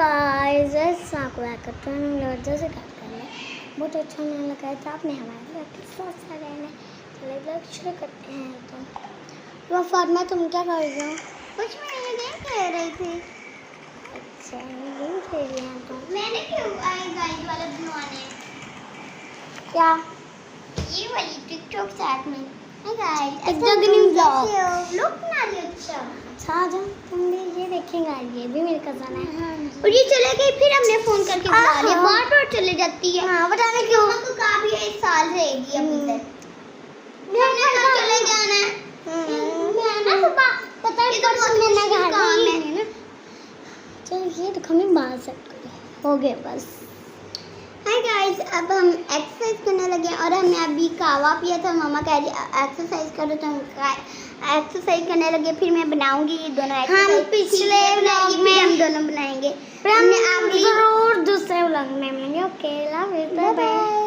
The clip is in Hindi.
गाइस, आपको करते हैं जैसे कट करना बहुत अच्छा नहीं लगा है तो आपने हमारे लिए कितना सारे हैं। चलिए ब्लॉग शुरू करते हैं। तो फातिमा तुम क्या कर रही हो? कुछ मैं ये गेम खेल रही थी। अच्छा गेम खेल रही हैं तो मैंने क्यों गाइड वाला बनवाने क्या ये वाली टिकटॉक चैट में गाइस टिकटॉक नहीं ब्लॉग लोग बना रही अच्छा अच्छा जब तुम भी ये देखेंगे ये भी मेरी कज़न है और ये चले गई फिर हमने फोन करके बुला लिया। बार-बार चले जाती है। हाँ बताने क्यों तो काफी 1 साल रहेगी अभी तक। हमने कब चले जाना है? पता है परसों मैंने कहा है ना। चल ये तो हमें बाहर सेट करें हो गए बस। हाय गाइस, अब हम एक्सरसाइज करने लगे और हमने अभी कावा पिया था। मामा कह रही एक्सरसाइज करो तो हम एक्सरसाइज करने लगे। फिर मैं बनाऊंगी ये दोनों एक्सरसाइज। हम पिछले व्लॉग में हम दोनों बनाएंगे। हमने आप जरूर दूसरे व्लॉग में मिलेंगे। Okay love you bye bye.